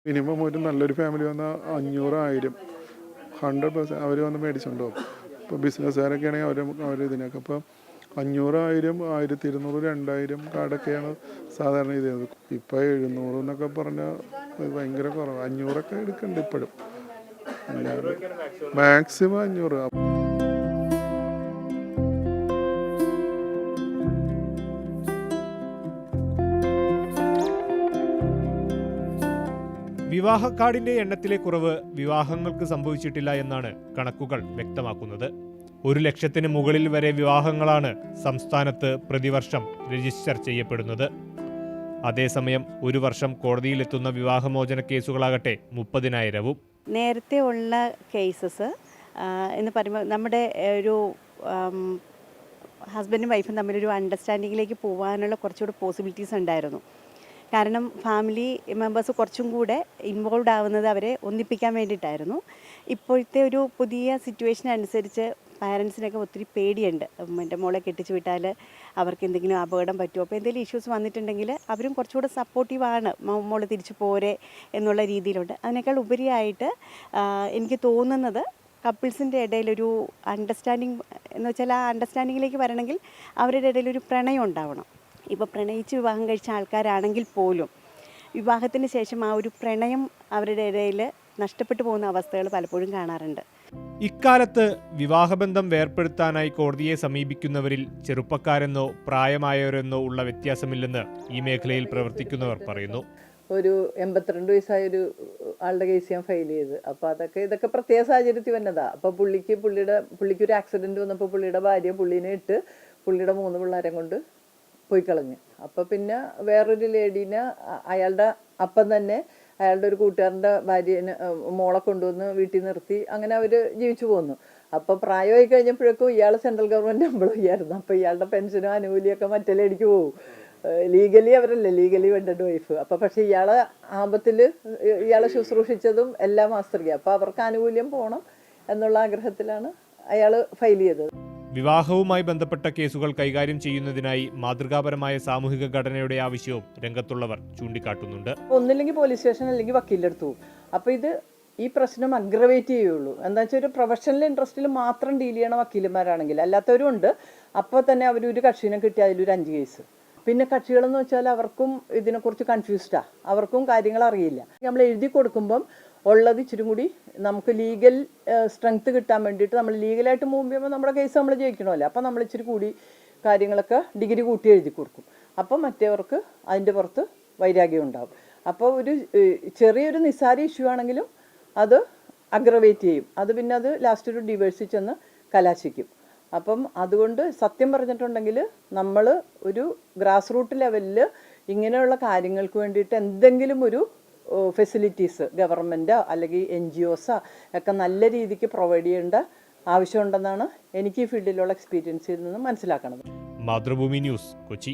Minimum ഒരു നല്ലൊരു family വന്നാൽ 500,000 100% അവർ വന്ന് മേടിച്ചുകൊണ്ടോ. ഇപ്പോൾ ബിസിനസ്സുകാരൊക്കെ ആണെങ്കിൽ അവർ ഇതിനൊക്കെ ഇപ്പോൾ 500,000 1200 2000 കാർഡൊക്കെയാണ് സാധാരണ ഇത് ചെയ്യുന്നത്. ഇപ്പോൾ 700 എന്നൊക്കെ പറഞ്ഞാൽ ഭയങ്കര കുറവ്. 500ഒക്കെ എടുക്കുന്നുണ്ട് ഇപ്പോഴും. മാക്സിമം 500. വിവാഹ കാർഡിന്റെ എണ്ണത്തിലെ കുറവ് വിവാഹങ്ങൾക്ക് സംഭവിച്ചിട്ടില്ല എന്നാണ് കണക്കുകൾ വ്യക്തമാക്കുന്നത്. 1,00,000-ന് മുകളിൽ വരെ വിവാഹങ്ങളാണ് സംസ്ഥാനത്ത് പ്രതിവർഷം രജിസ്റ്റർ ചെയ്യപ്പെടുന്നത്. അതേസമയം ഒരു വർഷം കോടതിയിലെത്തുന്ന വിവാഹമോചന കേസുകളാകട്ടെ 30,000-വും. നേരത്തെ ഉള്ള കേസസ് എന്ന് പറയുമ്പോൾ നമ്മുടെ ഒരു ഹസ്ബൻഡും വൈഫും തമ്മിലൊരു അണ്ടർസ്റ്റാൻഡിങ്ങിലേക്ക് പോകാനുള്ള കുറച്ചുകൂടെ പോസിബിലിറ്റീസ് ഉണ്ടായിരുന്നു. കാരണം ഫാമിലി മെമ്പേഴ്സ് കുറച്ചും കൂടെ ഇൻവോൾവ് ആവുന്നത് അവരെ ഒന്നിപ്പിക്കാൻ വേണ്ടിയിട്ടായിരുന്നു. ഇപ്പോഴത്തെ ഒരു പുതിയ സിറ്റുവേഷൻ അനുസരിച്ച് പാരൻസിനൊക്കെ ഒത്തിരി പേടിയുണ്ട്. എൻ്റെ മോളെ കെട്ടിച്ചു വിട്ടാൽ അവർക്ക് എന്തെങ്കിലും അപകടം പറ്റുമോ, അപ്പോൾ എന്തെങ്കിലും ഇഷ്യൂസ് വന്നിട്ടുണ്ടെങ്കിൽ അവരും കുറച്ചുകൂടെ സപ്പോർട്ടീവാണ്, മോള് തിരിച്ചു പോരെ എന്നുള്ള രീതിയിലുണ്ട്. അതിനേക്കാൾ ഉപരിയായിട്ട് എനിക്ക് തോന്നുന്നത് കപ്പിൾസിൻ്റെ ഇടയിലൊരു അണ്ടർസ്റ്റാൻഡിങ് എന്ന് വെച്ചാൽ ആ അണ്ടർസ്റ്റാൻഡിങ്ങിലേക്ക് വരണമെങ്കിൽ അവരുടെ ഇടയിലൊരു പ്രണയം ഉണ്ടാവണം. ഇപ്പോൾ പ്രണയിച്ച് വിവാഹം കഴിച്ച ആൾക്കാരാണെങ്കിൽ പോലും വിവാഹത്തിന് ശേഷം ആ ഒരു പ്രണയം അവരുടെ ഇടയിൽ നഷ്ടപ്പെട്ടു പോകുന്ന അവസ്ഥകൾ പലപ്പോഴും കാണാറുണ്ട്. ഇക്കാലത്ത് വിവാഹബന്ധം വേർപ്പെടുത്താനായി കോടതിയെ സമീപിക്കുന്നവരിൽ ചെറുപ്പക്കാരെന്നോ പ്രായമായവരെന്നോ ഉള്ള വ്യത്യാസമില്ലെന്ന് ഈ മേഖലയിൽ പ്രവർത്തിക്കുന്നവർ പറയുന്നു. ഒരു 82 വയസ്സായൊരു ആളുടെ കേസ് ഞാൻ ഫയൽ ചെയ്ത്. അപ്പോൾ ഇതൊക്കെ പ്രത്യേക സാഹചര്യത്തിൽ വന്നതാണ്. അപ്പോൾ പുള്ളിക്കൊരു ആക്സിഡൻറ്റ് വന്നപ്പോൾ പുള്ളിയുടെ ഭാര്യ പുള്ളീനെ ഇട്ട് പുള്ളിയുടെ 3 പിള്ളേരെ കൊണ്ട് പോയി കളഞ്ഞു. അപ്പോൾ പിന്നെ വേറൊരു ലേഡീനെ അയാളുടെ അപ്പം തന്നെ അയാളുടെ ഒരു കൂട്ടുകാരൻ്റെ ഭാര്യനെ മോളെ കൊണ്ടുവന്ന് വീട്ടിൽ നിർത്തി അങ്ങനെ അവർ ജീവിച്ചു പോന്നു. അപ്പോൾ പ്രായമായി കഴിഞ്ഞപ്പോഴേക്കും ഇയാൾ സെൻട്രൽ ഗവൺമെൻറ് എംപ്ലോയിയായിരുന്നു. അപ്പോൾ ഇയാളുടെ പെൻഷനും ആനുകൂല്യമൊക്കെ മറ്റേ ലേഡിക്ക് പോകും. ലീഗലി അവരല്ലേ, ലീഗലി വെഡഡ് വൈഫ്. അപ്പോൾ പക്ഷേ ഇയാളെ ആപത്തിൽ ഇയാളെ ശുശ്രൂഷിച്ചതും എല്ലാം ആ സ്ത്രീ. അപ്പോൾ അവർക്ക് ആനുകൂല്യം പോകണം എന്നുള്ള ആഗ്രഹത്തിലാണ് അയാൾ ഫയൽ ചെയ്തത്. വിവാഹവുമായി ബന്ധപ്പെട്ട കേസുകൾ കൈകാര്യം ചെയ്യുന്നതിനായി മാതൃകാപരമായ സാമൂഹിക ഘടനയുടെ ആവശ്യവും രംഗത്തുള്ളവർ ചൂണ്ടിക്കാട്ടുന്നുണ്ട്. ഒന്നില്ലെങ്കിൽ പോലീസ് സ്റ്റേഷൻ അല്ലെങ്കിൽ വക്കീലിൻ്റെ അടുത്ത് പോകും. അപ്പോൾ ഈ പ്രശ്നം അഗ്രവേറ്റ് ചെയ്യുള്ളൂ. എന്താ വെച്ചാൽ ഒരു പ്രൊഫഷണൽ ഇൻട്രസ്റ്റിൽ മാത്രം ഡീൽ ചെയ്യണ വക്കീലന്മാരാണെങ്കിൽ, അല്ലാത്തവരും ഉണ്ട്. അപ്പോൾ തന്നെ അവരൊരു കക്ഷീനെ കിട്ടി അതിലൊരു 5 കേസ്. പിന്നെ കക്ഷികളെന്ന് വെച്ചാൽ അവർക്കും ഇതിനെക്കുറിച്ച് കൺഫ്യൂസ്ഡാണ്, അവർക്കും കാര്യങ്ങൾ അറിയില്ല. നമ്മൾ എഴുതി കൊടുക്കുമ്പം ഉള്ളത് ഇച്ചിരി കൂടി നമുക്ക് ലീഗൽ സ്ട്രെങ്ത് കിട്ടാൻ വേണ്ടിയിട്ട് നമ്മൾ ലീഗലായിട്ട് മൂവ് ചെയ്യുമ്പോൾ നമ്മുടെ കേസ് നമ്മൾ ജയിക്കണമല്ലോ. അപ്പോൾ നമ്മൾ ഇച്ചിരി കൂടി കാര്യങ്ങളൊക്കെ ഡിഗ്രി കൂട്ടി എഴുതി കൊടുക്കും. അപ്പോൾ മറ്റേവർക്ക് അതിൻ്റെ പുറത്ത് വൈരാഗ്യം ഉണ്ടാകും. അപ്പോൾ ഒരു ചെറിയൊരു നിസ്സാര ഇഷ്യൂ ആണെങ്കിലും അത് അഗ്രവേറ്റ് ചെയ്യും. പിന്നെ അത് ലാസ്റ്റ് ഒരു ഡിവേഴ്സിൽ ചെന്ന് കലാശിക്കും. അപ്പം അതുകൊണ്ട് സത്യം പറഞ്ഞിട്ടുണ്ടെങ്കിൽ നമ്മൾ ഒരു ഗ്രാസ് റൂട്ട് ലെവലിൽ ഇങ്ങനെയുള്ള കാര്യങ്ങൾക്ക് വേണ്ടിയിട്ട് എന്തെങ്കിലും ഒരു ഫെസിലിറ്റീസ് ഗവൺമെൻറ്റോ അല്ലെങ്കിൽ NGOസോ ഒക്കെ നല്ല രീതിക്ക് പ്രൊവൈഡ് ചെയ്യേണ്ട ആവശ്യമുണ്ടെന്നാണ് എനിക്ക് ഈ ഫീൽഡിലുള്ള എക്സ്പീരിയൻസിൽ നിന്ന് മനസ്സിലാക്കുന്നത്. മാതൃഭൂമി ന്യൂസ്, കൊച്ചി.